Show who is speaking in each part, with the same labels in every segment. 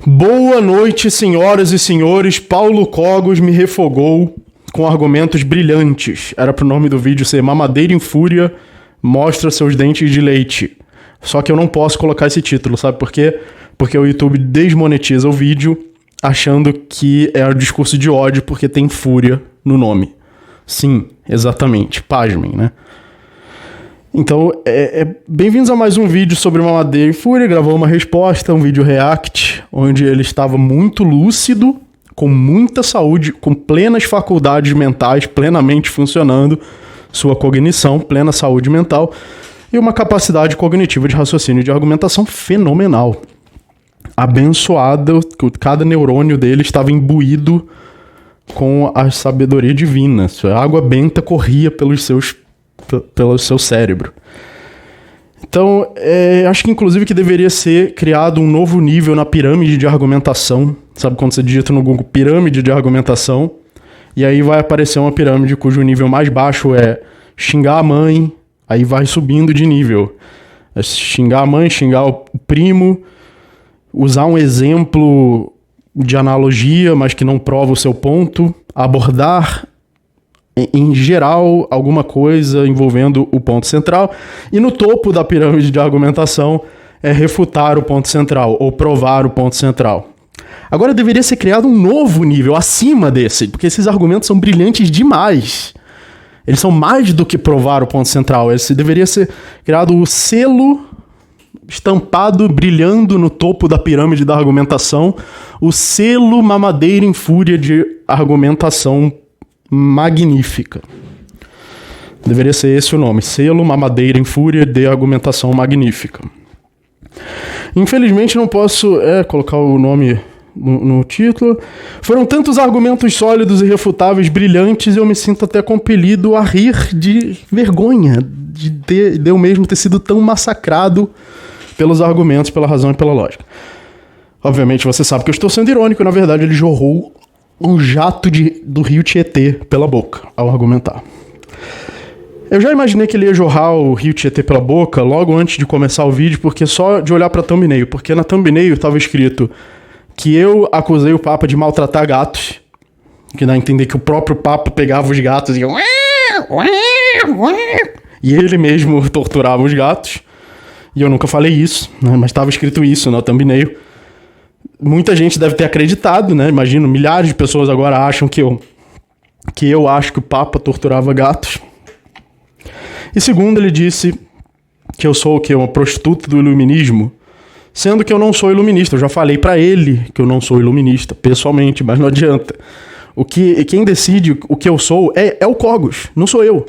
Speaker 1: Boa noite, senhoras e senhores. Paulo Cogos me refogou com argumentos brilhantes. Era pro nome do vídeo ser Mamadeira em Fúria mostra seus dentes de leite. Só que eu não posso colocar esse título, sabe por quê? Porque o YouTube desmonetiza o vídeo achando que é um discurso de ódio porque tem fúria no nome. Sim, exatamente. Pasmem, né? Então, bem-vindos a mais um vídeo sobre Mamadeira em Fúria. Gravou uma resposta, um vídeo react, onde ele estava muito lúcido, com muita saúde, com plenas faculdades mentais, plenamente funcionando, sua cognição, plena saúde mental, e uma capacidade cognitiva de raciocínio e de argumentação fenomenal. Abençoado, cada neurônio dele estava imbuído com a sabedoria divina. A água benta corria pelo seu cérebro. Então, acho que inclusive que deveria ser criado um novo nível na pirâmide de argumentação. Sabe quando você digita no Google pirâmide de argumentação? E aí vai aparecer uma pirâmide cujo nível mais baixo é xingar a mãe, aí vai subindo de nível. É xingar a mãe, xingar o primo, usar um exemplo de analogia, mas que não prova o seu ponto, abordar em geral alguma coisa envolvendo o ponto central, e no topo da pirâmide de argumentação é refutar o ponto central ou provar o ponto central. Agora deveria ser criado um novo nível acima desse, porque esses argumentos são brilhantes demais. Eles são mais do que provar o ponto central. Esse deveria ser criado o selo estampado, brilhando no topo da pirâmide da argumentação, o selo Mamadeira em Fúria de argumentação magnífica. Deveria ser esse o nome, selo Mamadeira em Fúria de argumentação magnífica. Infelizmente não posso colocar o nome no título. Foram tantos argumentos sólidos e refutáveis, brilhantes, e eu me sinto até compelido a rir de vergonha de eu mesmo ter sido tão massacrado pelos argumentos, pela razão e pela lógica. Obviamente você sabe que eu estou sendo irônico, na verdade ele jorrou um jato do rio Tietê pela boca ao argumentar. Eu já imaginei que ele ia jorrar o rio Tietê pela boca logo antes de começar o vídeo, porque só de olhar pra thumbnail, porque na thumbnail estava escrito que eu acusei o Papa de maltratar gatos, que dá a entender que o próprio Papa pegava os gatos e ele mesmo torturava os gatos, e eu nunca falei isso, né? Mas estava escrito isso na thumbnail. Muita gente deve ter acreditado, né? Imagino, milhares de pessoas agora acham que eu acho que o Papa torturava gatos. E segundo, ele disse que eu sou o quê? Uma prostituta do iluminismo, sendo que eu não sou iluminista. Eu já falei pra ele que eu não sou iluminista, pessoalmente, mas não adianta. Quem decide o que eu sou é o Cogos, não sou eu.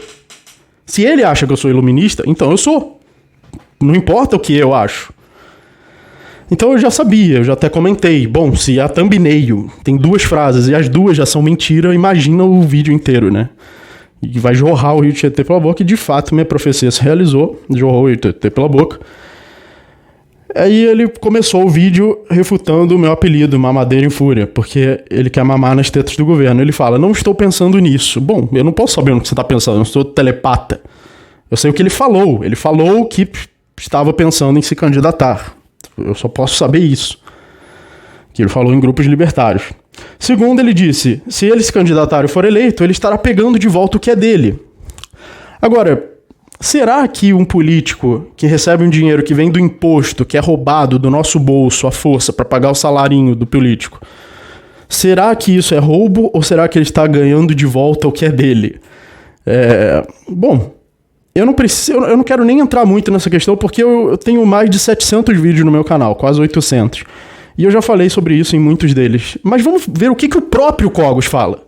Speaker 1: Se ele acha que eu sou iluminista, então eu sou. Não importa o que eu acho. Então eu já sabia, eu já até comentei. Bom, se a thumbnail tem duas frases e as duas já são mentira, imagina o vídeo inteiro, né? E vai jorrar o rio Tietê pela boca, e de fato minha profecia se realizou, jorrou o rio Tietê pela boca. Aí ele começou o vídeo refutando o meu apelido, Mamadeira em Fúria, porque ele quer mamar nas tetas do governo. Ele fala, não estou pensando nisso. Bom, eu não posso saber o que você está pensando, eu não sou telepata. Eu sei o que ele falou. Ele falou que estava pensando em se candidatar. Eu só posso saber isso. Que ele falou em grupos libertários. Segundo, ele disse, se ele se candidatar e for eleito, ele estará pegando de volta o que é dele. Agora, será que um político que recebe um dinheiro que vem do imposto, que é roubado do nosso bolso, à força, para pagar o salarinho do político, será que isso é roubo ou será que ele está ganhando de volta o que é dele? Bom, eu não quero nem entrar muito nessa questão, porque eu tenho mais de 700 vídeos no meu canal, quase 800. E eu já falei sobre isso em muitos deles. Mas vamos ver o que o próprio Cogos fala.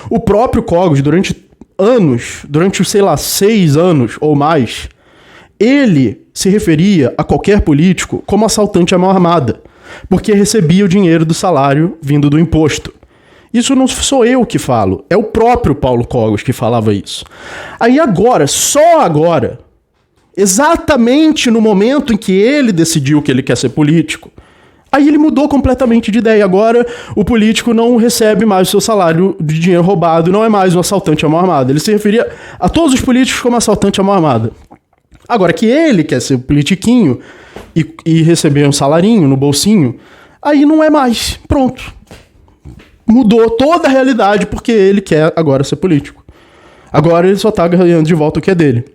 Speaker 1: O próprio Cogos, durante 6 anos ou mais, ele se referia a qualquer político como assaltante à mão armada, porque recebia o dinheiro do salário vindo do imposto. Isso não sou eu que falo, é o próprio Paulo Cogos que falava isso. Aí agora, só agora, exatamente no momento em que ele decidiu que ele quer ser político, aí ele mudou completamente de ideia. Agora o político não recebe mais o seu salário de dinheiro roubado, não é mais um assaltante à mão armada. Ele se referia a todos os políticos como assaltante à mão armada. Agora que ele quer ser politiquinho e receber um salarinho no bolsinho, aí não é mais. Pronto. Mudou toda a realidade porque ele quer agora ser político. Agora ele só tá ganhando de volta o que é dele.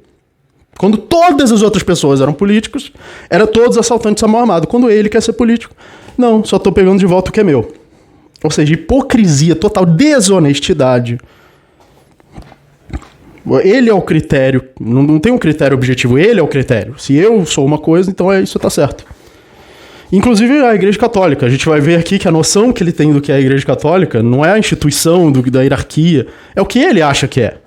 Speaker 1: Quando todas as outras pessoas eram políticos, era todos assaltantes a mão armada. Quando ele quer ser político, não, só tô pegando de volta o que é meu. Ou seja, hipocrisia total, desonestidade. Ele é o critério, não tem um critério objetivo, ele é o critério. Se eu sou uma coisa, então isso tá certo. Inclusive a Igreja Católica, a gente vai ver aqui que a noção que ele tem do que é a Igreja Católica não é a instituição da hierarquia, é o que ele acha que é.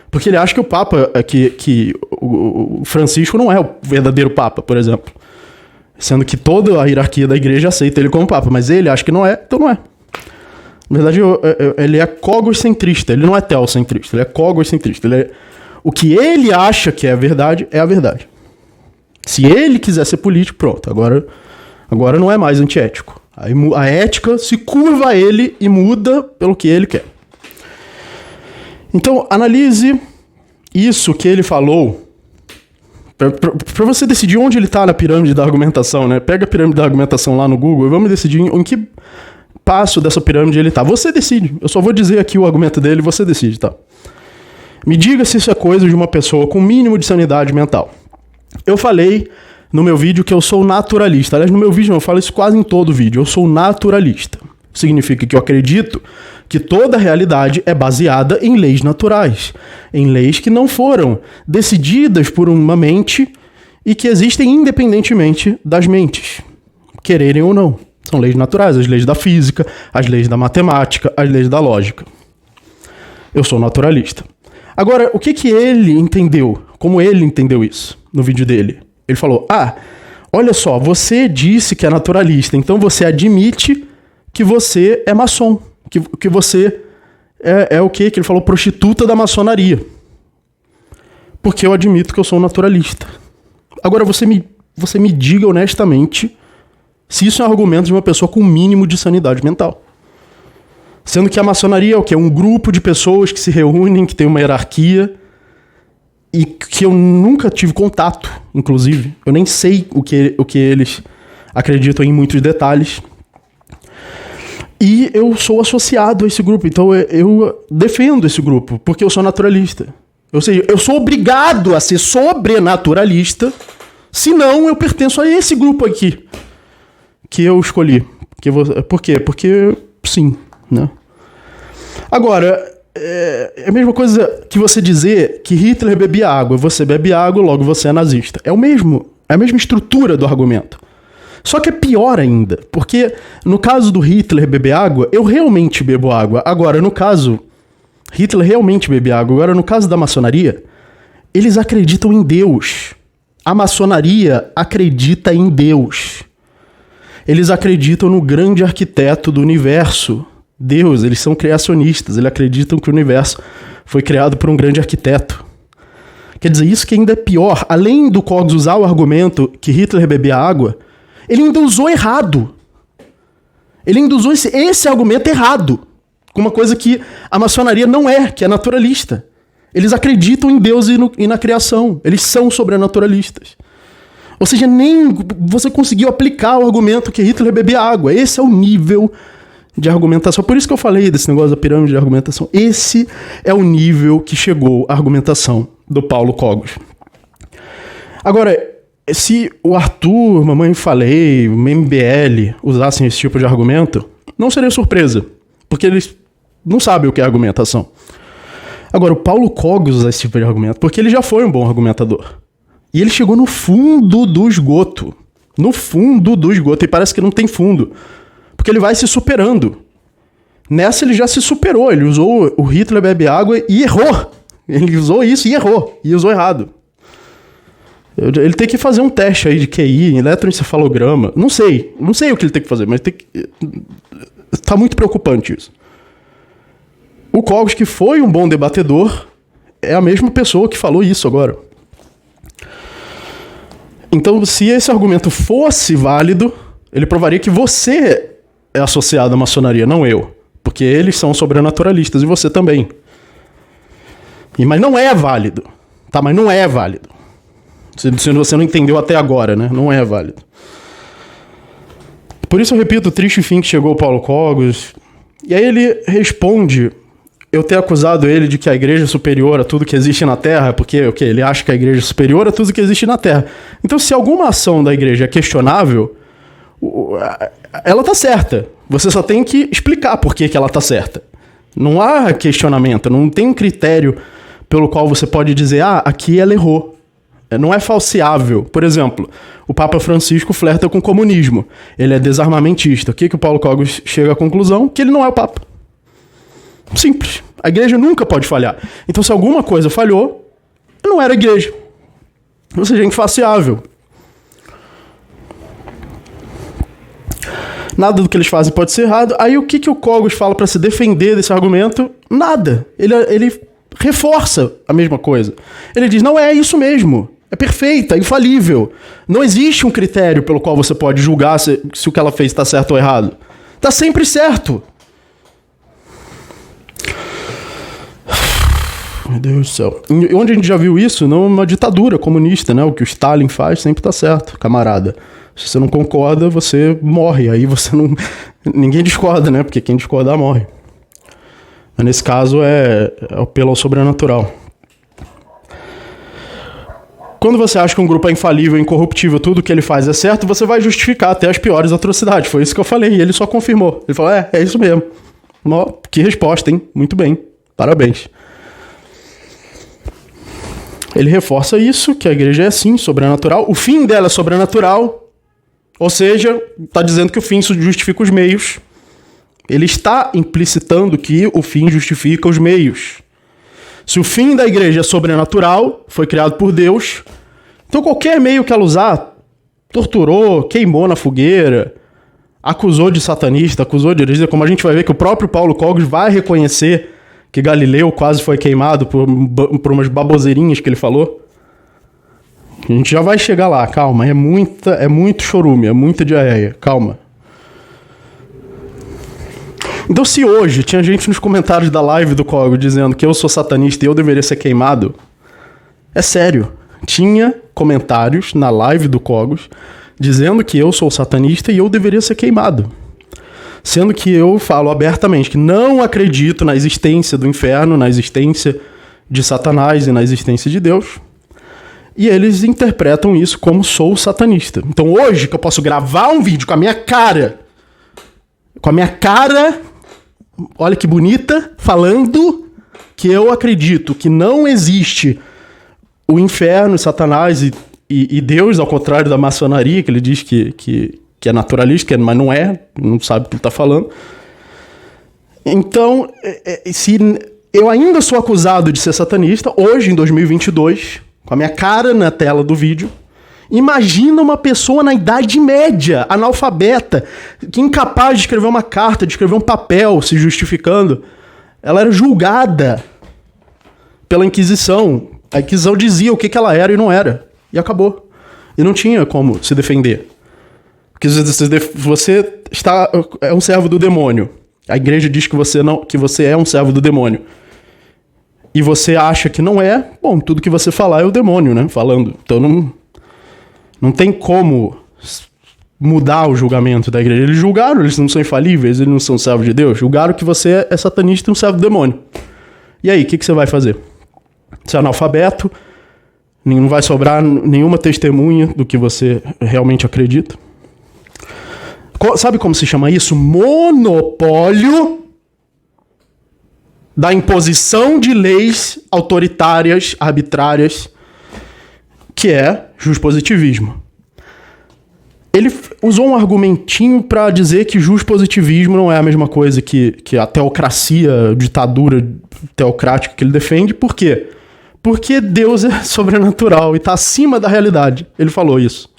Speaker 1: Porque ele acha que o Papa, que o Francisco não é o verdadeiro Papa, por exemplo. Sendo que toda a hierarquia da igreja aceita ele como Papa, mas ele acha que não é, então não é. Na verdade, ele é cogoscentrista, ele não é teocentrista, ele é cogoscentrista. O que ele acha que é a verdade, é a verdade. Se ele quiser ser político, pronto, agora não é mais antiético. Aí a ética se curva a ele e muda pelo que ele quer. Então, analise isso que ele falou para você decidir onde ele está na pirâmide da argumentação, né? Pega a pirâmide da argumentação lá no Google e vamos decidir em que passo dessa pirâmide ele está. Você decide. Eu só vou dizer aqui o argumento dele e você decide, tá? Me diga se isso é coisa de uma pessoa com mínimo de sanidade mental. Eu falei no meu vídeo que eu sou naturalista. Aliás, no meu vídeo eu falo isso quase em todo vídeo. Eu sou naturalista. Significa que eu acredito que toda a realidade é baseada em leis naturais, em leis que não foram decididas por uma mente e que existem independentemente das mentes, quererem ou não. São leis naturais, as leis da física, as leis da matemática, as leis da lógica. Eu sou naturalista. Agora, o que ele entendeu? Como ele entendeu isso no vídeo dele? Ele falou, olha só, você disse que é naturalista, então você admite que você é maçom. Que você é o quê? Que ele falou, prostituta da maçonaria. Porque eu admito que eu sou um naturalista. Agora você me diga honestamente se isso é um argumento de uma pessoa com mínimo de sanidade mental. Sendo que a maçonaria é o quê? Um grupo de pessoas que se reúnem, que tem uma hierarquia e que eu nunca tive contato, inclusive. Eu nem sei o que eles acreditam em muitos detalhes. E eu sou associado a esse grupo, então eu defendo esse grupo, porque eu sou naturalista. Ou seja, eu sou obrigado a ser sobrenaturalista, senão eu pertenço a esse grupo aqui, que eu escolhi. Por quê? Porque sim, né? Agora, é a mesma coisa que você dizer que Hitler bebia água, você bebe água, logo você é nazista. É a mesma estrutura do argumento. Só que é pior ainda, porque no caso do Hitler beber água, eu realmente bebo água. Agora, no caso, Hitler realmente bebe água. Agora, no caso da maçonaria, eles acreditam em Deus. A maçonaria acredita em Deus. Eles acreditam no grande arquiteto do universo. Deus, eles são criacionistas. Eles acreditam que o universo foi criado por um grande arquiteto. Quer dizer, isso que ainda é pior. Além do Cogs usar o argumento que Hitler bebia água, ele ainda usou errado. Ele ainda usou esse argumento errado. Com uma coisa que a maçonaria não é, que é naturalista. Eles acreditam em Deus e na criação. Eles são sobrenaturalistas. Ou seja, nem você conseguiu aplicar o argumento que Hitler bebia água. Esse é o nível de argumentação. Por isso que eu falei desse negócio da pirâmide de argumentação. Esse é o nível que chegou a argumentação do Paulo Cogos. Agora, se o Arthur, Mamãe Falei, o MBL usassem esse tipo de argumento, não seria surpresa, porque eles não sabem o que é argumentação. Agora, o Paulo Cogos usa esse tipo de argumento porque ele já foi um bom argumentador. E ele chegou no fundo do esgoto. No fundo do esgoto. E parece que não tem fundo. Porque ele vai se superando. Nessa ele já se superou. Ele usou o Hitler bebe água e errou. Ele usou isso e errou. E usou errado. Ele tem que fazer um teste aí de QI, eletroencefalograma. Não sei o que ele tem que fazer, mas tá muito preocupante isso. O Cogos, que foi um bom debatedor, é a mesma pessoa que falou isso agora. Então, se esse argumento fosse válido, ele provaria que você é associado à maçonaria, não eu. Porque eles são sobrenaturalistas e você também. Mas não é válido. Tá, mas não é válido. Se você não entendeu até agora, né? Não é válido. Por isso eu repito, o triste fim que chegou o Paulo Cogos. E aí ele responde eu ter acusado ele de que a igreja é superior a tudo que existe na Terra, porque ele acha que a igreja é superior a tudo que existe na Terra. Então, se alguma ação da igreja é questionável, ela tá certa. Você só tem que explicar por que ela tá certa. Não há questionamento, não tem um critério pelo qual você pode dizer, aqui ela errou. Não é falseável. Por exemplo, o Papa Francisco flerta com o comunismo. Ele é desarmamentista. O que o Paulo Cogos chega à conclusão? Que ele não é o Papa. Simples. A igreja nunca pode falhar. Então, se alguma coisa falhou, não era a igreja. Ou seja, é infalciável. Nada do que eles fazem pode ser errado. Aí o que o Cogos fala para se defender desse argumento? Nada. Ele reforça a mesma coisa. Ele diz, não é isso mesmo. É perfeita, é infalível. Não existe um critério pelo qual você pode julgar se o que ela fez está certo ou errado. Está sempre certo. Meu Deus do céu. E onde a gente já viu isso? Numa ditadura comunista, né? O que o Stalin faz sempre tá certo, camarada. Se você não concorda, você morre. Aí você não... Ninguém discorda, né? Porque quem discordar morre. Mas nesse caso é o apelo ao sobrenatural. Quando você acha que um grupo é infalível, incorruptível, tudo que ele faz é certo, você vai justificar até as piores atrocidades. Foi isso que eu falei e ele só confirmou. Ele falou, é isso mesmo. Que resposta, hein? Muito bem. Parabéns. Ele reforça isso, que a igreja é sim sobrenatural. O fim dela é sobrenatural. Ou seja, está dizendo que o fim justifica os meios. Ele está implicitando que o fim justifica os meios. Se o fim da igreja é sobrenatural, foi criado por Deus, então qualquer meio que ela usar, torturou, queimou na fogueira, acusou de satanista, acusou de heresia, como a gente vai ver que o próprio Paulo Cogos vai reconhecer que Galileu quase foi queimado por umas baboseirinhas que ele falou. A gente já vai chegar lá, calma, é muito chorume, é muita diarreia, calma. Então se hoje tinha gente nos comentários da live do Cogos dizendo que eu sou satanista e eu deveria ser queimado, é sério, tinha comentários na live do Cogos dizendo que eu sou satanista e eu deveria ser queimado. Sendo que eu falo abertamente que não acredito na existência do inferno, na existência de Satanás e na existência de Deus. E eles interpretam isso como sou satanista. Então hoje que eu posso gravar um vídeo com a minha cara, olha que bonita, falando que eu acredito que não existe o inferno, Satanás e Deus, ao contrário da maçonaria, que ele diz que é naturalista, mas não é, não sabe o que ele está falando. Então, se eu ainda sou acusado de ser satanista, hoje, em 2022, com a minha cara na tela do vídeo, imagina uma pessoa na Idade Média, analfabeta, que incapaz de escrever uma carta, de escrever um papel se justificando. Ela era julgada pela Inquisição. A Inquisição dizia o que ela era e não era. E acabou. E não tinha como se defender. Porque você é um servo do demônio. A igreja diz que você é um servo do demônio. E você acha que não é, bom, tudo que você falar é o demônio, né? Falando. Então não tem como mudar o julgamento da igreja. Eles julgaram, eles não são infalíveis, eles não são servos de Deus. Julgaram que você é satanista e um servo do demônio. E aí, o que você vai fazer? Você é analfabeto, não vai sobrar nenhuma testemunha do que você realmente acredita. Sabe como se chama isso? Monopólio da imposição de leis autoritárias, arbitrárias, que é juspositivismo. Ele usou um argumentinho para dizer que juspositivismo não é a mesma coisa que a teocracia, ditadura teocrática que ele defende. Por quê? Porque Deus é sobrenatural e está acima da realidade. Ele falou isso.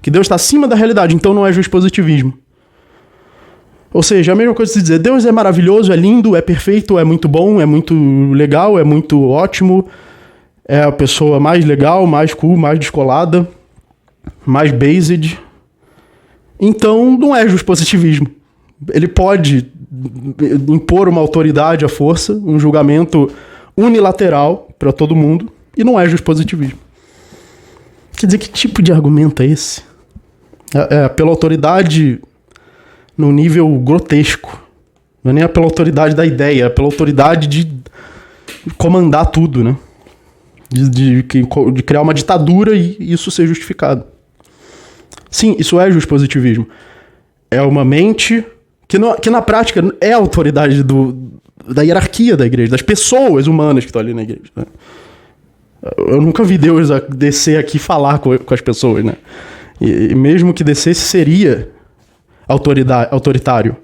Speaker 1: Que Deus está acima da realidade, então não é juspositivismo. Ou seja, a mesma coisa de dizer, Deus é maravilhoso, é lindo, é perfeito, é muito bom, é muito legal, é muito ótimo, é a pessoa mais legal, mais cool, mais descolada, mais based. Então não é juspositivismo. Ele pode impor uma autoridade à força, um julgamento unilateral para todo mundo, e não é juspositivismo. Quer dizer, que tipo de argumento é esse? Pela autoridade num nível grotesco. Não é nem pela autoridade da ideia, é pela autoridade de comandar tudo, né? De criar uma ditadura e isso ser justificado. Sim, isso é positivismo. É uma mente que na prática é a autoridade da hierarquia da igreja, das pessoas humanas que estão ali na igreja, né? Eu nunca vi Deus descer aqui e falar com as pessoas, né? E mesmo que descesse, seria autoritário.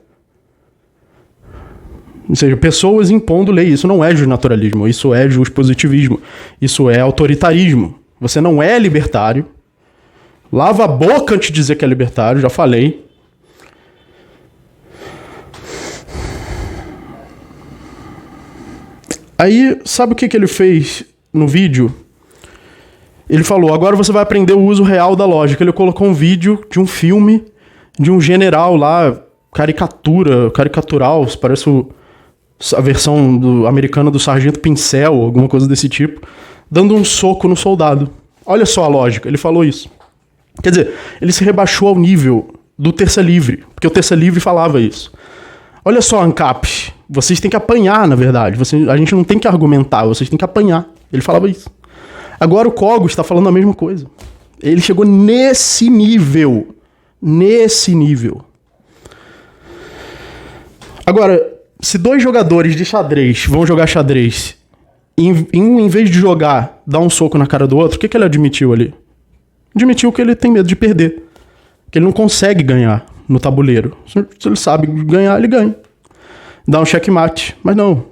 Speaker 1: Ou seja, pessoas impondo lei. Isso não é justnaturalismo, isso é positivismo. Isso é autoritarismo. Você não é libertário. Lava a boca antes de dizer que é libertário, já falei. Aí, sabe o que ele fez no vídeo? Ele falou, agora você vai aprender o uso real da lógica. Ele colocou um vídeo de um filme de um general lá, caricatural, parece a versão americana do Sargento Pincel, alguma coisa desse tipo, dando um soco no soldado. Olha só a lógica, ele falou isso. Quer dizer, ele se rebaixou ao nível do Terça Livre, porque o Terça Livre falava isso. Olha só, ANCAP, vocês têm que apanhar, na verdade. A gente não tem que argumentar, vocês têm que apanhar. Ele falava isso. Agora o Cogos está falando a mesma coisa. Ele chegou nesse nível. Nesse nível. Agora, se dois jogadores de xadrez vão jogar xadrez e um, em vez de jogar, dá um soco na cara do outro, o que ele admitiu ali? Admitiu que ele tem medo de perder. Que ele não consegue ganhar no tabuleiro. Se ele sabe ganhar, ele ganha. Dá um checkmate. Mas não.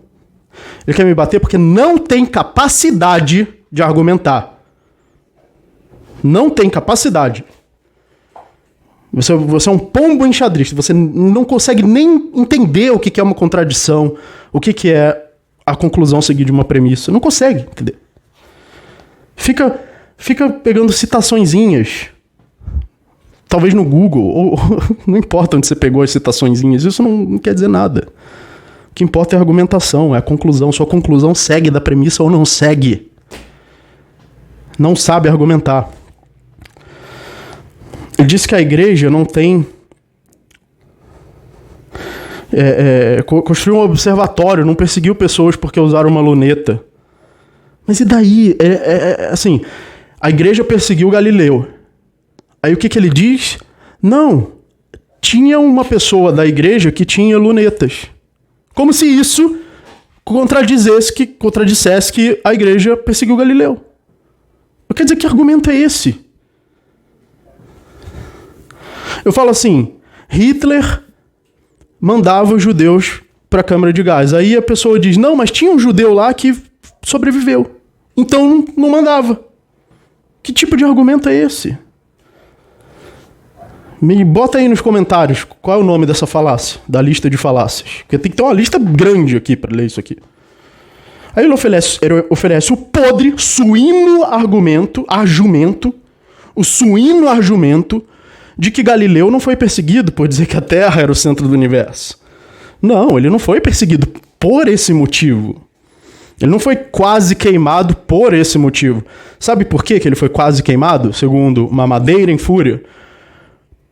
Speaker 1: Ele quer me bater porque não tem capacidade de argumentar. Não tem capacidade. Você é um pombo enxadrista. Você não consegue nem entender o que é uma contradição, o que é a conclusão seguir de uma premissa. Não consegue entender. Fica pegando citaçõezinhas. Talvez no Google, ou não importa onde você pegou as citaçõezinhas, isso não quer dizer nada. O que importa é a argumentação, é a conclusão. Sua conclusão segue da premissa ou não segue. Não sabe argumentar. Ele disse que a igreja não tem... construiu um observatório, não perseguiu pessoas porque usaram uma luneta. Mas e daí? Assim, a igreja perseguiu Galileu. Aí o que ele diz? Não, tinha uma pessoa da igreja que tinha lunetas. Como se isso contradissesse que a igreja perseguiu Galileu. Quer dizer, que argumento é esse? Eu falo assim, Hitler mandava os judeus para a câmara de gás. Aí a pessoa diz, não, mas tinha um judeu lá que sobreviveu. Então não mandava. Que tipo de argumento é esse? Me bota aí nos comentários qual é o nome dessa falácia, da lista de falácias. Porque tem que ter uma lista grande aqui para ler isso aqui. Aí ele oferece o podre, suíno argumento, o suíno argumento de que Galileu não foi perseguido por dizer que a Terra era o centro do universo. Não, ele não foi perseguido por esse motivo. Ele não foi quase queimado por esse motivo. Sabe por que ele foi quase queimado, segundo Mamadeira em Fúria?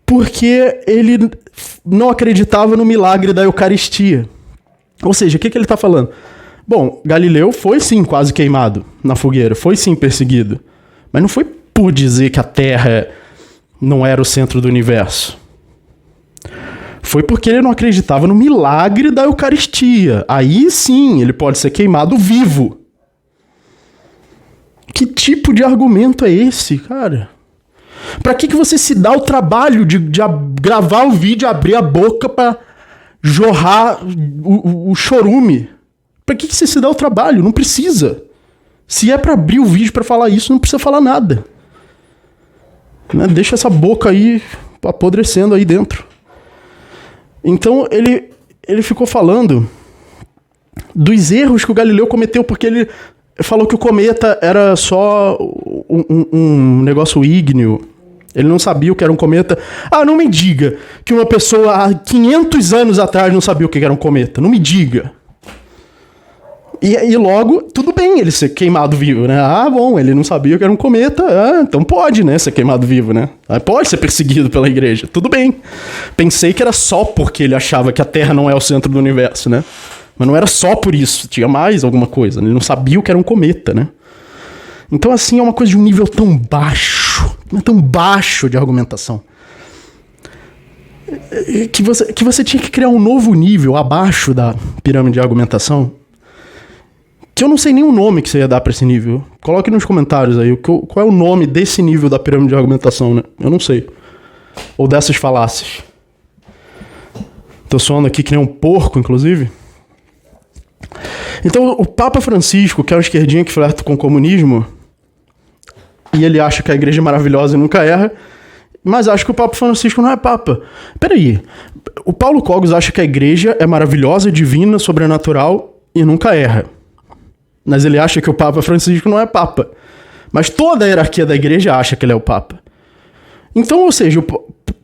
Speaker 1: Porque ele não acreditava no milagre da Eucaristia. Ou seja, o que ele está falando? Bom, Galileu foi sim quase queimado na fogueira, foi sim perseguido. Mas não foi por dizer que a Terra não era o centro do universo. Foi porque ele não acreditava no milagre da Eucaristia. Aí sim, ele pode ser queimado vivo. Que tipo de argumento é esse, cara? Pra que você se dá o trabalho de gravar o vídeo, abrir a boca pra jorrar o chorume? Pra que você se dá o trabalho? Não precisa. Se é pra abrir o vídeo pra falar isso, não precisa falar nada. Né? Deixa essa boca aí apodrecendo aí dentro. Então ele ficou falando dos erros que o Galileu cometeu, porque ele falou que o cometa era só um negócio ígneo. Ele não sabia o que era um cometa. Ah, não me diga que uma pessoa há 500 anos atrás não sabia o que era um cometa. Não me diga. E logo, tudo bem ele ser queimado vivo, né? Ah, bom, ele não sabia que era um cometa, então pode, né, ser queimado vivo, né? Pode ser perseguido pela igreja, tudo bem. Pensei que era só porque ele achava que a Terra não é o centro do universo, né? Mas não era só por isso, tinha mais alguma coisa. Ele não sabia o que era um cometa, né? Então, assim, é uma coisa de um nível tão baixo de argumentação, que você tinha que criar um novo nível abaixo da pirâmide de argumentação, que eu não sei nem o nome que você ia dar pra esse nível. Coloque nos comentários aí qual é o nome desse nível da pirâmide de argumentação, né? Eu não sei. Ou dessas falácias. Tô soando aqui que nem um porco, inclusive. Então, o Papa Francisco, que é um esquerdinho que flerta com o comunismo, e ele acha que a igreja é maravilhosa e nunca erra, mas acha que o Papa Francisco não é Papa. Peraí, o Paulo Cogos acha que a igreja é maravilhosa, divina, sobrenatural e nunca erra. Mas ele acha que o Papa Francisco não é Papa. Mas toda a hierarquia da igreja acha que ele é o Papa. Então, ou seja,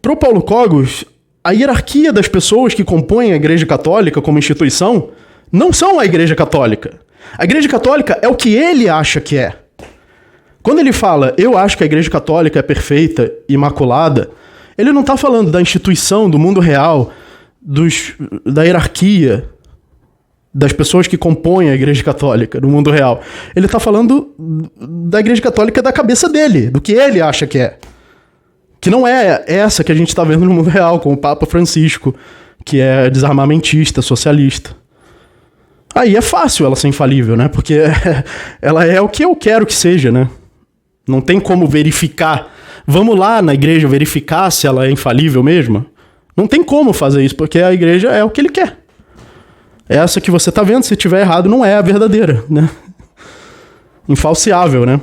Speaker 1: pro Paulo Cogos, a hierarquia das pessoas que compõem a Igreja Católica como instituição não são a Igreja Católica. A Igreja Católica é o que ele acha que é. Quando ele fala, eu acho que a Igreja Católica é perfeita, imaculada, ele não está falando da instituição, do mundo real, da hierarquia, das pessoas que compõem a Igreja Católica, do mundo real. Ele está falando da Igreja Católica da cabeça dele, do que ele acha que é. Que não é essa que a gente está vendo no mundo real, com o Papa Francisco, que é desarmamentista, socialista. Aí é fácil ela ser infalível, né? Porque ela é o que eu quero que seja, né? Não tem como verificar. Vamos lá na igreja verificar se ela é infalível mesmo? Não tem como fazer isso, porque a igreja é o que ele quer. Essa que você tá vendo, se tiver errado, não é a verdadeira, né? Infalciável, né?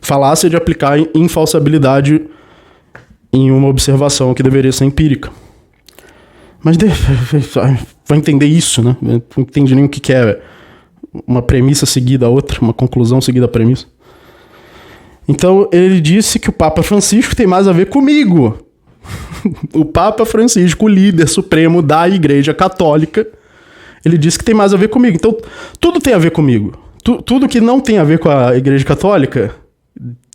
Speaker 1: Falácia de aplicar infalcibilidade em uma observação que deveria ser empírica. Mas vai entender isso, né? Não entende nem o que é uma premissa seguida a outra, uma conclusão seguida a premissa. Então, ele disse que o Papa Francisco tem mais a ver comigo. O Papa Francisco, o líder supremo da Igreja Católica, ele disse que tem mais a ver comigo. Então, tudo tem a ver comigo. Tudo que não tem a ver com a Igreja Católica,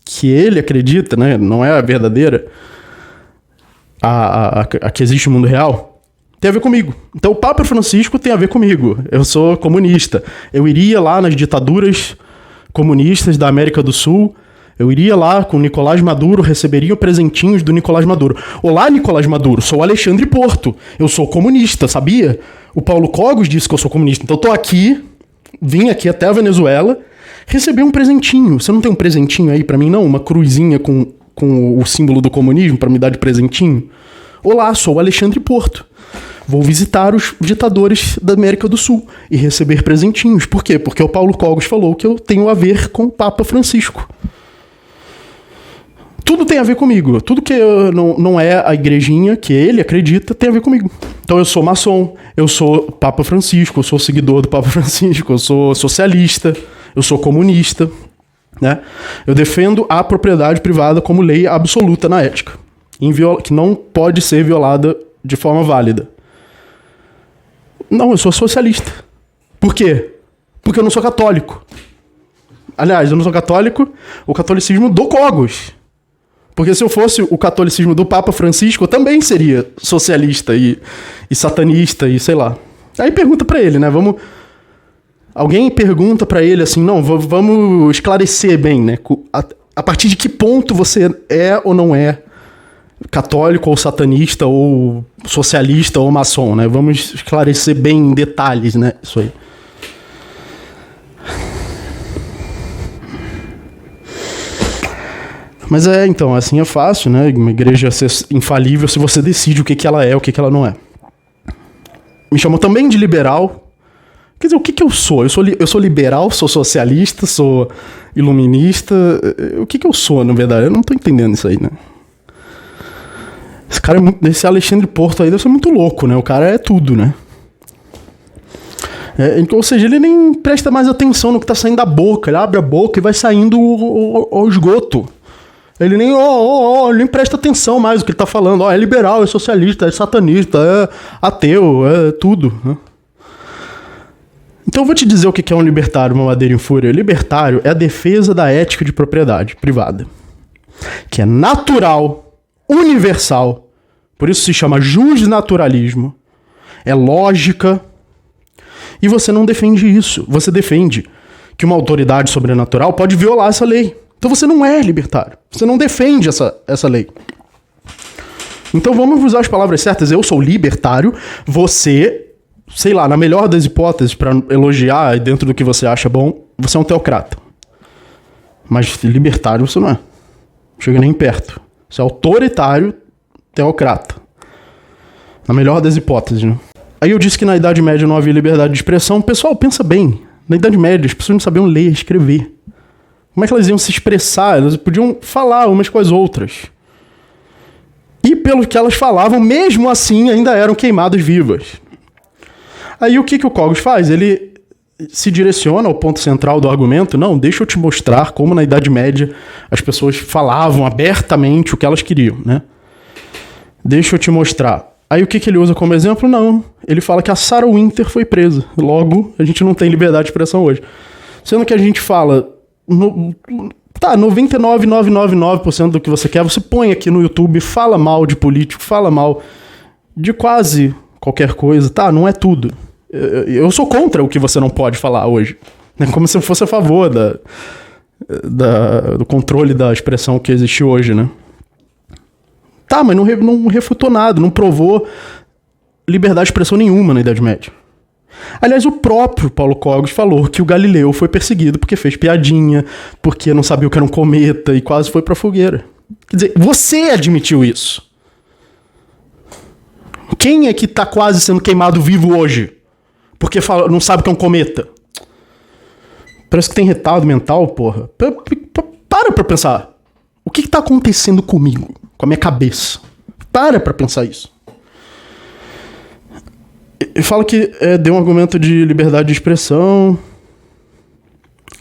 Speaker 1: que ele acredita, né, não é a verdadeira, a que existe no mundo real, tem a ver comigo. Então, o Papa Francisco tem a ver comigo. Eu sou comunista. Eu iria lá nas ditaduras comunistas da América do Sul. Eu iria lá com o Nicolás Maduro, receberia presentinhos do Nicolás Maduro. Olá, Nicolás Maduro, sou o Alexandre Porto. Eu sou comunista, sabia? O Paulo Cogos disse que eu sou comunista. Então, eu tô aqui, vim aqui até a Venezuela, receber um presentinho. Você não tem um presentinho aí pra mim, não? Uma cruzinha com o símbolo do comunismo pra me dar de presentinho? Olá, sou o Alexandre Porto. Vou visitar os ditadores da América do Sul e receber presentinhos. Por quê? Porque o Paulo Cogos falou que eu tenho a ver com o Papa Francisco. Tudo tem a ver comigo. Tudo que não é a igrejinha que ele acredita tem a ver comigo. Então eu sou maçom, eu sou Papa Francisco, eu sou seguidor do Papa Francisco, eu sou socialista, eu sou comunista, né? Eu defendo a propriedade privada como lei absoluta na ética, que não pode ser violada de forma válida. Não, eu sou socialista. Por quê? Porque eu não sou católico. Aliás, eu não sou católico, o catolicismo do Cogos. Porque se eu fosse o catolicismo do Papa Francisco, eu também seria socialista e satanista e sei lá. Aí pergunta pra ele, né? Alguém pergunta pra ele assim, não, vamos esclarecer bem, né? A partir de que ponto você é ou não é católico ou satanista ou socialista ou maçom, né? Vamos esclarecer bem em detalhes, né? Isso aí. Mas então, assim é fácil, né? Uma igreja ser infalível se você decide o que ela é, o que ela não é. Me chamam também de liberal. Quer dizer, o que eu sou? Eu sou liberal, sou socialista, sou iluminista. O que eu sou, na verdade? Eu não tô entendendo isso aí, né? Esse cara esse Alexandre Porto aí deve ser muito louco, né? O cara é tudo, né? Ou seja, ele nem presta mais atenção no que tá saindo da boca. Ele abre a boca e vai saindo o esgoto. Ele nem presta atenção mais no que ele tá falando. É liberal, é socialista, é satanista, é ateu, é tudo, né? Então eu vou te dizer o que é um libertário, mamadeira em fúria. Libertário é a defesa da ética de propriedade privada, que é natural, universal, por isso se chama justnaturalismo, é lógica, e você não defende isso. Você defende que uma autoridade sobrenatural pode violar essa lei. Então você não é libertário, você não defende essa lei. Então vamos usar as palavras certas. Eu sou libertário, você, sei lá, na melhor das hipóteses, para elogiar dentro do que você acha bom, você é um teocrata. Mas libertário você não é. Não chega nem perto. Você é autoritário, teocrata. Na melhor das hipóteses, né? Aí eu disse que na Idade Média não havia liberdade de expressão. Pessoal, pensa bem. Na Idade Média as pessoas não sabiam ler e escrever. Como é que elas iam se expressar? Elas podiam falar umas com as outras. E pelo que elas falavam, mesmo assim, ainda eram queimadas vivas. Aí o que o Cogos faz? Ele se direciona ao ponto central do argumento. Não, deixa eu te mostrar como na Idade Média as pessoas falavam abertamente o que elas queriam, né? Deixa eu te mostrar. Aí o que ele usa como exemplo? Não. Ele fala que a Sarah Winter foi presa. Logo, a gente não tem liberdade de expressão hoje. Sendo que a gente fala... 99,999% do que você quer, você põe aqui no YouTube, fala mal de político, fala mal de quase qualquer coisa. Tá, não é tudo. Eu sou contra o que você não pode falar hoje. É como se eu fosse a favor do controle da expressão que existe hoje, né? Tá, mas não refutou nada, não provou liberdade de expressão nenhuma na Idade Média. Aliás, o próprio Paulo Cogos falou que o Galileu foi perseguido porque fez piadinha, porque não sabia o que era um cometa e quase foi pra fogueira. Quer dizer, você admitiu isso. Quem é que tá quase sendo queimado vivo hoje? Porque não sabe o que é um cometa? Parece que tem retardo mental, porra. Para pra pensar. O que tá acontecendo comigo? Com a minha cabeça? Para pra pensar isso. Eu falo que deu um argumento de liberdade de expressão,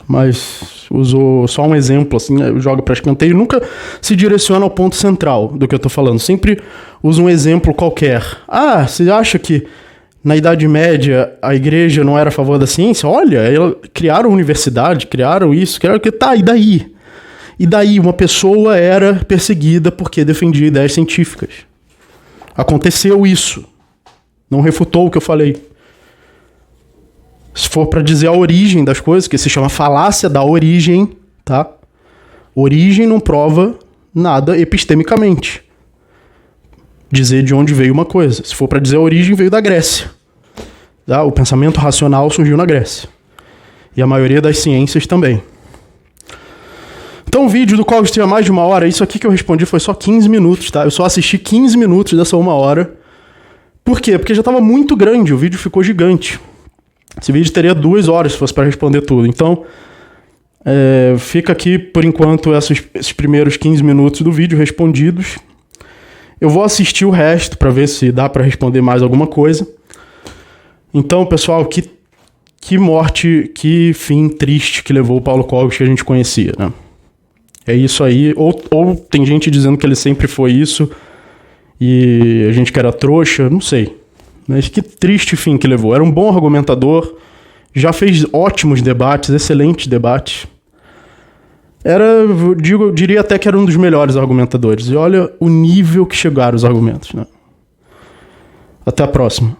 Speaker 1: mas usou só um exemplo, assim, joga para escanteio, nunca se direciona ao ponto central do que eu tô falando, sempre usa um exemplo qualquer. Ah, você acha que na Idade Média a igreja não era a favor da ciência? Olha, criaram universidade, criaram isso, criaram que tá, e daí? E daí uma pessoa era perseguida porque defendia ideias científicas. Aconteceu isso. Não refutou o que eu falei. Se for para dizer a origem das coisas, que se chama falácia da origem, tá? Origem não prova nada epistemicamente. Dizer de onde veio uma coisa. Se for para dizer a origem, veio da Grécia. Tá? O pensamento racional surgiu na Grécia. E a maioria das ciências também. Então o vídeo do Cogos tinha mais de 1 hora. Isso aqui que eu respondi foi só 15 minutos, tá? Eu só assisti 15 minutos dessa 1 hora. Por quê? Porque já estava muito grande, o vídeo ficou gigante. Esse vídeo teria 2 horas se fosse para responder tudo. Então, fica aqui, por enquanto, esses primeiros 15 minutos do vídeo respondidos. Eu vou assistir o resto para ver se dá para responder mais alguma coisa. Então, pessoal, que morte, que fim triste que levou o Paulo Cogos que a gente conhecia, né? É isso aí. Ou tem gente dizendo que ele sempre foi isso... E a gente que era trouxa, não sei. Mas que triste fim que levou. Era um bom argumentador, já fez ótimos debates, excelentes debates. Eu diria até que era um dos melhores argumentadores. E olha o nível que chegaram os argumentos, né? Até a próxima.